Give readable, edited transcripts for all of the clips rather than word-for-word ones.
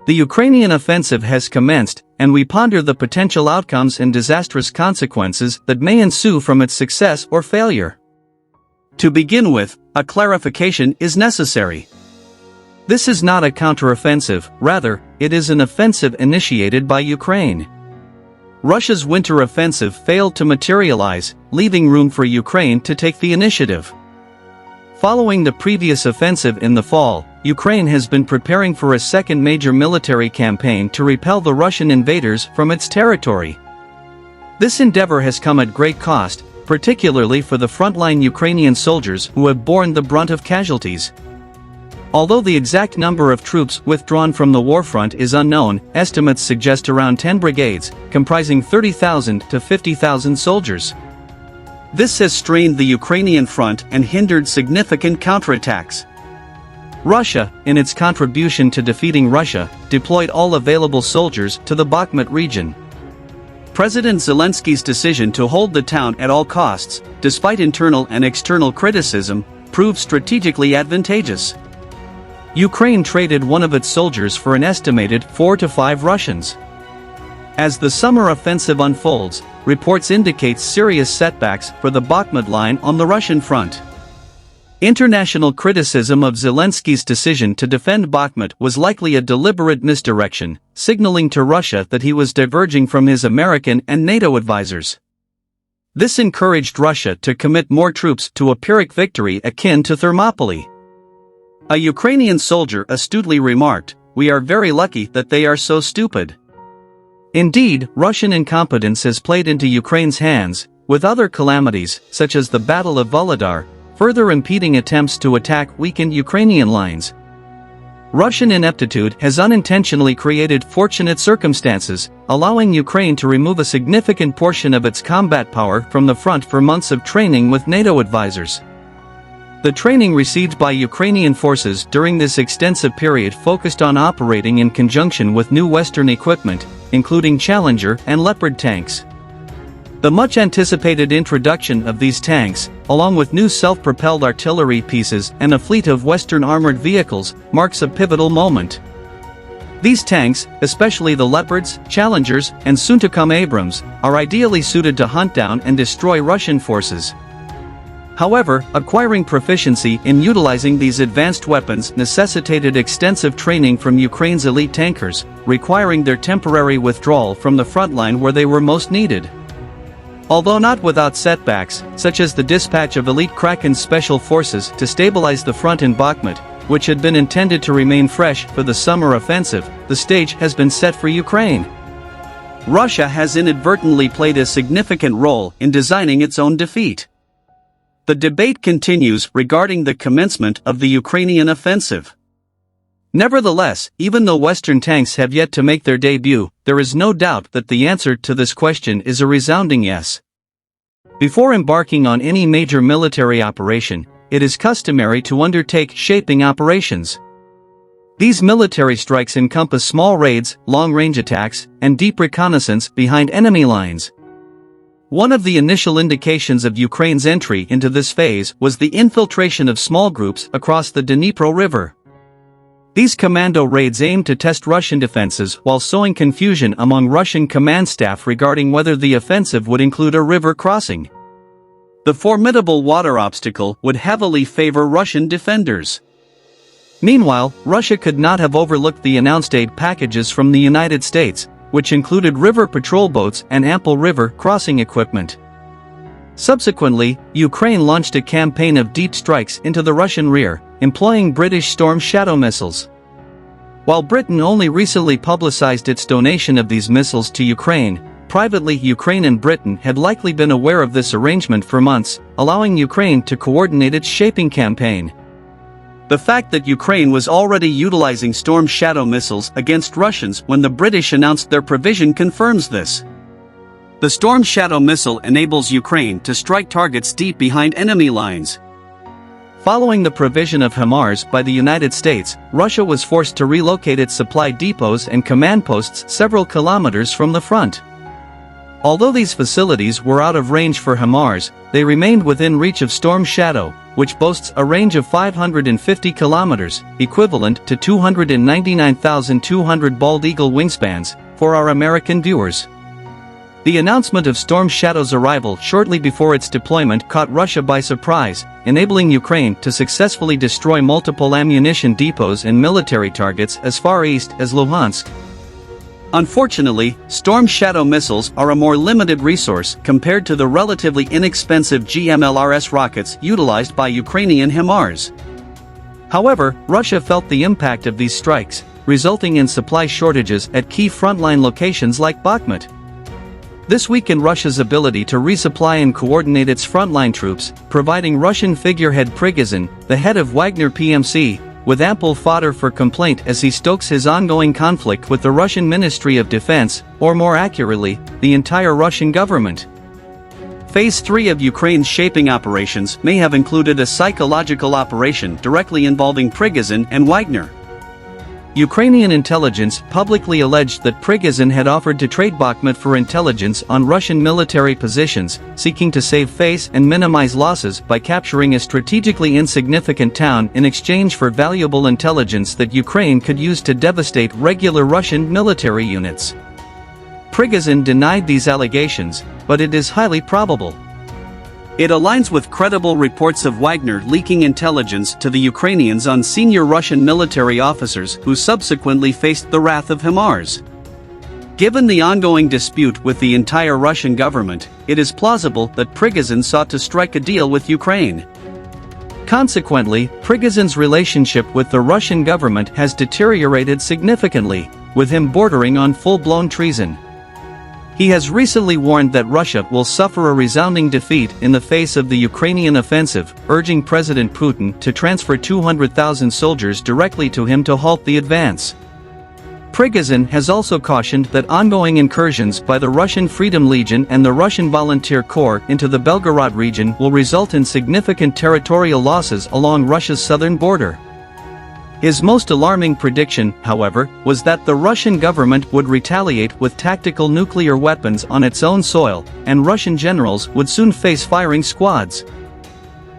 The Ukrainian offensive has commenced, and we ponder the potential outcomes and disastrous consequences that may ensue from its success or failure. To begin with, a clarification is necessary. This is not a counteroffensive, rather, it is an offensive initiated by Ukraine. Russia's winter offensive failed to materialize, leaving room for Ukraine to take the initiative. Following the previous offensive in the fall, Ukraine has been preparing for a second major military campaign to repel the Russian invaders from its territory. This endeavor has come at great cost, particularly for the frontline Ukrainian soldiers who have borne the brunt of casualties. Although the exact number of troops withdrawn from the warfront is unknown, estimates suggest around 10 brigades, comprising 30,000 to 50,000 soldiers. This has strained the Ukrainian front and hindered significant counterattacks. Russia, in its contribution to defeating Russia, deployed all available soldiers to the Bakhmut region. President Zelensky's decision to hold the town at all costs, despite internal and external criticism, proved strategically advantageous. Ukraine traded one of its soldiers for an estimated 4 to 5 Russians. As the summer offensive unfolds, reports indicate serious setbacks for the Bakhmut line on the Russian front. International criticism of Zelensky's decision to defend Bakhmut was likely a deliberate misdirection, signaling to Russia that he was diverging from his American and NATO advisors. This encouraged Russia to commit more troops to a Pyrrhic victory akin to Thermopylae. A Ukrainian soldier astutely remarked, "We are very lucky that they are so stupid." Indeed, Russian incompetence has played into Ukraine's hands, with other calamities, such as the Battle of Volodar, further impeding attempts to attack weakened Ukrainian lines. Russian ineptitude has unintentionally created fortunate circumstances, allowing Ukraine to remove a significant portion of its combat power from the front for months of training with NATO advisors. The training received by Ukrainian forces during this extensive period focused on operating in conjunction with new Western equipment, including Challenger and Leopard tanks. The much-anticipated introduction of these tanks, along with new self-propelled artillery pieces and a fleet of Western armored vehicles, marks a pivotal moment. These tanks, especially the Leopards, Challengers, and soon-to-come Abrams, are ideally suited to hunt down and destroy Russian forces. However, acquiring proficiency in utilizing these advanced weapons necessitated extensive training from Ukraine's elite tankers, requiring their temporary withdrawal from the front line where they were most needed. Although not without setbacks, such as the dispatch of elite Kraken special forces to stabilize the front in Bakhmut, which had been intended to remain fresh for the summer offensive, the stage has been set for Ukraine. Russia has inadvertently played a significant role in designing its own defeat. The debate continues regarding the commencement of the Ukrainian offensive. Nevertheless, even though Western tanks have yet to make their debut, there is no doubt that the answer to this question is a resounding yes. Before embarking on any major military operation, it is customary to undertake shaping operations. These military strikes encompass small raids, long-range attacks, and deep reconnaissance behind enemy lines. One of the initial indications of Ukraine's entry into this phase was the infiltration of small groups across the Dnipro River. These commando raids aimed to test Russian defenses while sowing confusion among Russian command staff regarding whether the offensive would include a river crossing. The formidable water obstacle would heavily favor Russian defenders. Meanwhile, Russia could not have overlooked the announced aid packages from the United States, which included river patrol boats and ample river crossing equipment. Subsequently, Ukraine launched a campaign of deep strikes into the Russian rear, employing British Storm Shadow missiles. While Britain only recently publicized its donation of these missiles to Ukraine, privately Ukraine and Britain had likely been aware of this arrangement for months, allowing Ukraine to coordinate its shaping campaign. The fact that Ukraine was already utilizing Storm Shadow missiles against Russians when the British announced their provision confirms this. The Storm Shadow missile enables Ukraine to strike targets deep behind enemy lines. Following the provision of HIMARS by the United States, Russia was forced to relocate its supply depots and command posts several kilometers from the front. Although these facilities were out of range for HIMARS, they remained within reach of Storm Shadow, which boasts a range of 550 kilometers, equivalent to 299,200 bald eagle wingspans, for our American viewers. The announcement of Storm Shadow's arrival shortly before its deployment caught Russia by surprise, enabling Ukraine to successfully destroy multiple ammunition depots and military targets as far east as Luhansk. Unfortunately, Storm Shadow missiles are a more limited resource compared to the relatively inexpensive GMLRS rockets utilized by Ukrainian HIMARS. However, Russia felt the impact of these strikes, resulting in supply shortages at key frontline locations like Bakhmut. This weakened Russia's ability to resupply and coordinate its frontline troops, providing Russian figurehead Prigozhin, the head of Wagner PMC, with ample fodder for complaint as he stokes his ongoing conflict with the Russian Ministry of Defense, or more accurately, the entire Russian government. Phase 3 of Ukraine's shaping operations may have included a psychological operation directly involving Prigozhin and Wagner. Ukrainian intelligence publicly alleged that Prigozhin had offered to trade Bakhmut for intelligence on Russian military positions, seeking to save face and minimize losses by capturing a strategically insignificant town in exchange for valuable intelligence that Ukraine could use to devastate regular Russian military units. Prigozhin denied these allegations, but it is highly probable. It aligns with credible reports of Wagner leaking intelligence to the Ukrainians on senior Russian military officers who subsequently faced the wrath of HIMARS. Given the ongoing dispute with the entire Russian government, it is plausible that Prigozhin sought to strike a deal with Ukraine. Consequently, Prigozhin's relationship with the Russian government has deteriorated significantly, with him bordering on full-blown treason. He has recently warned that Russia will suffer a resounding defeat in the face of the Ukrainian offensive, urging President Putin to transfer 200,000 soldiers directly to him to halt the advance. Prigozhin has also cautioned that ongoing incursions by the Russian Freedom Legion and the Russian Volunteer Corps into the Belgorod region will result in significant territorial losses along Russia's southern border. His most alarming prediction, however, was that the Russian government would retaliate with tactical nuclear weapons on its own soil, and Russian generals would soon face firing squads.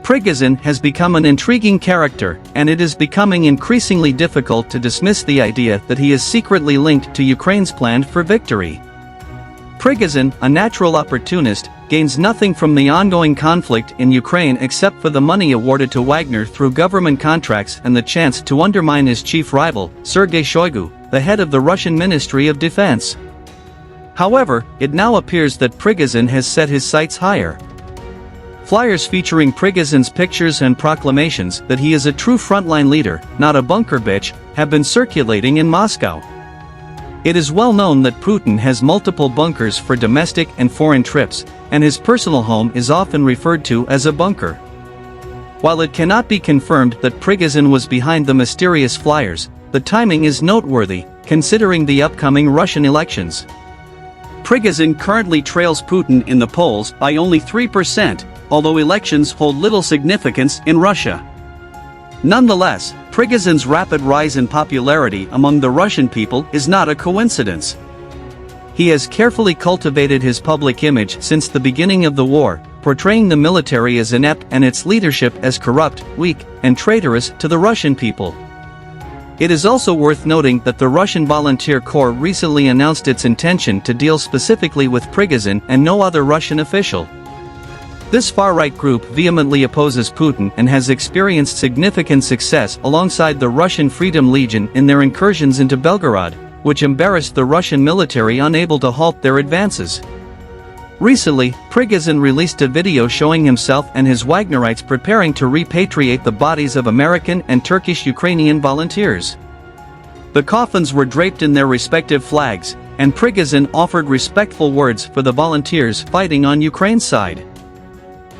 Prigozhin has become an intriguing character, and it is becoming increasingly difficult to dismiss the idea that he is secretly linked to Ukraine's plan for victory. Prigozhin, a natural opportunist, gains nothing from the ongoing conflict in Ukraine except for the money awarded to Wagner through government contracts and the chance to undermine his chief rival, Sergei Shoigu, the head of the Russian Ministry of Defense. However, it now appears that Prigozhin has set his sights higher. Flyers featuring Prigozhin's pictures and proclamations that he is a true frontline leader, not a bunker bitch, have been circulating in Moscow. It is well known that Putin has multiple bunkers for domestic and foreign trips, and his personal home is often referred to as a bunker. While it cannot be confirmed that Prigozhin was behind the mysterious flyers, the timing is noteworthy, considering the upcoming Russian elections. Prigozhin currently trails Putin in the polls by only 3%, although elections hold little significance in Russia. Nonetheless, Prigozhin's rapid rise in popularity among the Russian people is not a coincidence. He has carefully cultivated his public image since the beginning of the war, portraying the military as inept and its leadership as corrupt, weak, and traitorous to the Russian people. It is also worth noting that the Russian Volunteer Corps recently announced its intention to deal specifically with Prigozhin and no other Russian official. This far-right group vehemently opposes Putin and has experienced significant success alongside the Russian Freedom Legion in their incursions into Belgorod, which embarrassed the Russian military unable to halt their advances. Recently, Prigozhin released a video showing himself and his Wagnerites preparing to repatriate the bodies of American and Turkish Ukrainian volunteers. The coffins were draped in their respective flags, and Prigozhin offered respectful words for the volunteers fighting on Ukraine's side.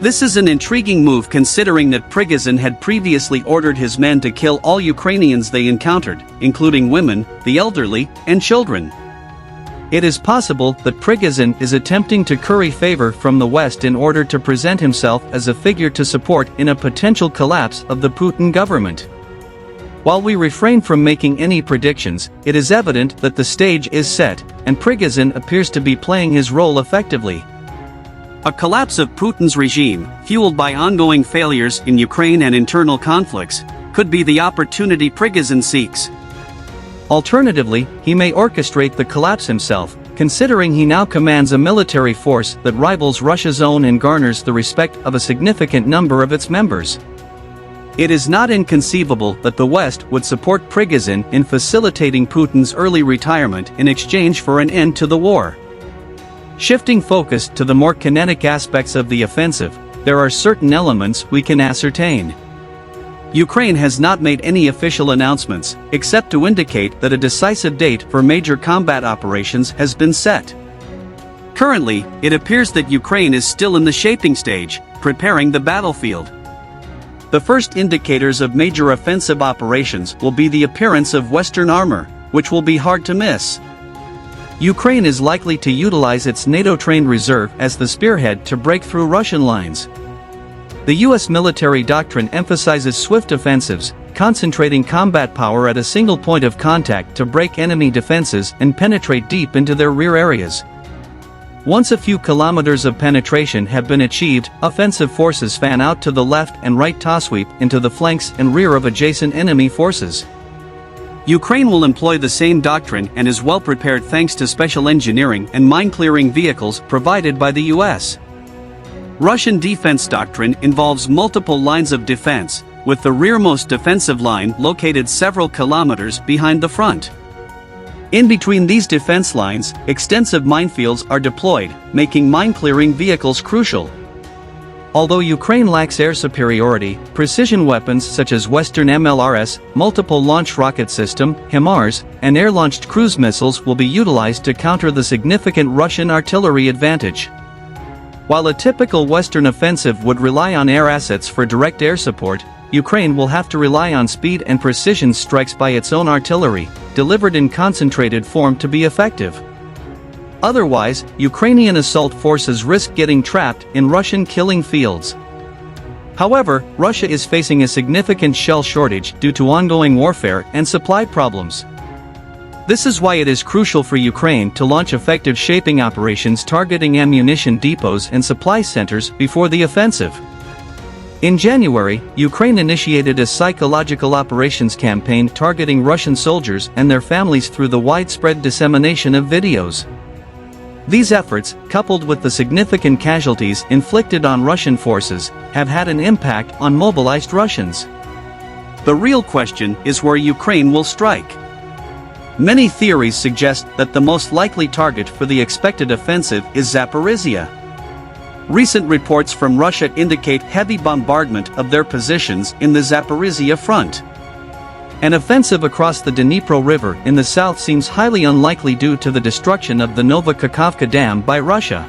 This is an intriguing move considering that Prigozhin had previously ordered his men to kill all Ukrainians they encountered, including women, the elderly, and children. It is possible that Prigozhin is attempting to curry favor from the West in order to present himself as a figure to support in a potential collapse of the Putin government. While we refrain from making any predictions, it is evident that the stage is set, and Prigozhin appears to be playing his role effectively. A collapse of Putin's regime, fueled by ongoing failures in Ukraine and internal conflicts, could be the opportunity Prigozhin seeks. Alternatively, he may orchestrate the collapse himself, considering he now commands a military force that rivals Russia's own and garners the respect of a significant number of its members. It is not inconceivable that the West would support Prigozhin in facilitating Putin's early retirement in exchange for an end to the war. Shifting focus to the more kinetic aspects of the offensive, there are certain elements we can ascertain. Ukraine has not made any official announcements, except to indicate that a decisive date for major combat operations has been set. Currently, it appears that Ukraine is still in the shaping stage, preparing the battlefield. The first indicators of major offensive operations will be the appearance of Western armor, which will be hard to miss. Ukraine is likely to utilize its NATO-trained reserve as the spearhead to break through Russian lines. The U.S. military doctrine emphasizes swift offensives, concentrating combat power at a single point of contact to break enemy defenses and penetrate deep into their rear areas. Once a few kilometers of penetration have been achieved, offensive forces fan out to the left and right tossweep into the flanks and rear of adjacent enemy forces. Ukraine will employ the same doctrine and is well prepared thanks to special engineering and mine-clearing vehicles provided by the U.S. Russian defense doctrine involves multiple lines of defense, with the rearmost defensive line located several kilometers behind the front. In between these defense lines, extensive minefields are deployed, making mine-clearing vehicles crucial. Although Ukraine lacks air superiority, precision weapons such as Western MLRS, multiple launch rocket system, HIMARS, and air-launched cruise missiles will be utilized to counter the significant Russian artillery advantage. While a typical Western offensive would rely on air assets for direct air support, Ukraine will have to rely on speed and precision strikes by its own artillery, delivered in concentrated form to be effective. Otherwise, Ukrainian assault forces risk getting trapped in Russian killing fields. However, Russia is facing a significant shell shortage due to ongoing warfare and supply problems. This is why it is crucial for Ukraine to launch effective shaping operations targeting ammunition depots and supply centers before the offensive. In January, Ukraine initiated a psychological operations campaign targeting Russian soldiers and their families through the widespread dissemination of videos. These efforts, coupled with the significant casualties inflicted on Russian forces, have had an impact on mobilized Russians. The real question is where Ukraine will strike. Many theories suggest that the most likely target for the expected offensive is Zaporizhia. Recent reports from Russia indicate heavy bombardment of their positions in the Zaporizhia front. An offensive across the Dnipro River in the south seems highly unlikely due to the destruction of the Novokakhovka Dam by Russia.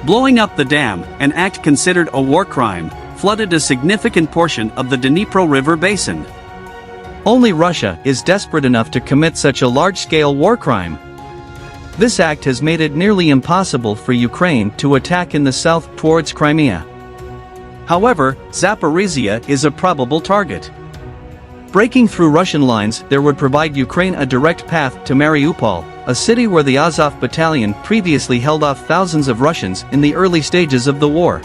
Blowing up the dam, an act considered a war crime, flooded a significant portion of the Dnipro River basin. Only Russia is desperate enough to commit such a large-scale war crime. This act has made it nearly impossible for Ukraine to attack in the south towards Crimea. However, Zaporizhia is a probable target. Breaking through Russian lines there would provide Ukraine a direct path to Mariupol, a city where the Azov battalion previously held off thousands of Russians in the early stages of the war.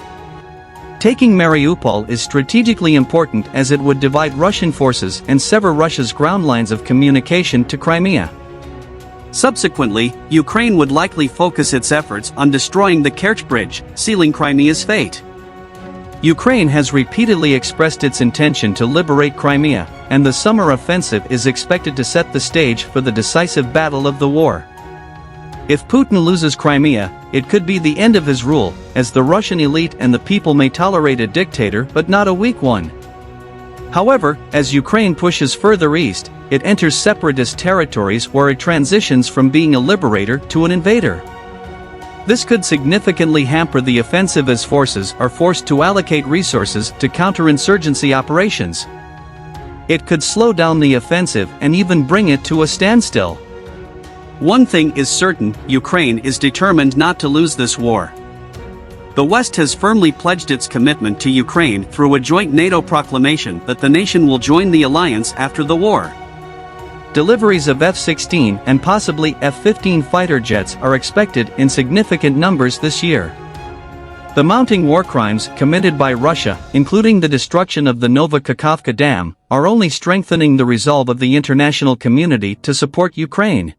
Taking Mariupol is strategically important as it would divide Russian forces and sever Russia's ground lines of communication to Crimea. Subsequently, Ukraine would likely focus its efforts on destroying the Kerch Bridge, sealing Crimea's fate. Ukraine has repeatedly expressed its intention to liberate Crimea, and the summer offensive is expected to set the stage for the decisive battle of the war. If Putin loses Crimea, it could be the end of his rule, as the Russian elite and the people may tolerate a dictator but not a weak one. However, as Ukraine pushes further east, it enters separatist territories where it transitions from being a liberator to an invader. This could significantly hamper the offensive as forces are forced to allocate resources to counterinsurgency operations. It could slow down the offensive and even bring it to a standstill. One thing is certain, Ukraine is determined not to lose this war. The West has firmly pledged its commitment to Ukraine through a joint NATO proclamation that the nation will join the alliance after the war. Deliveries of F-16 and possibly F-15 fighter jets are expected in significant numbers this year. The mounting war crimes committed by Russia, including the destruction of the Novokakhovka Dam, are only strengthening the resolve of the international community to support Ukraine.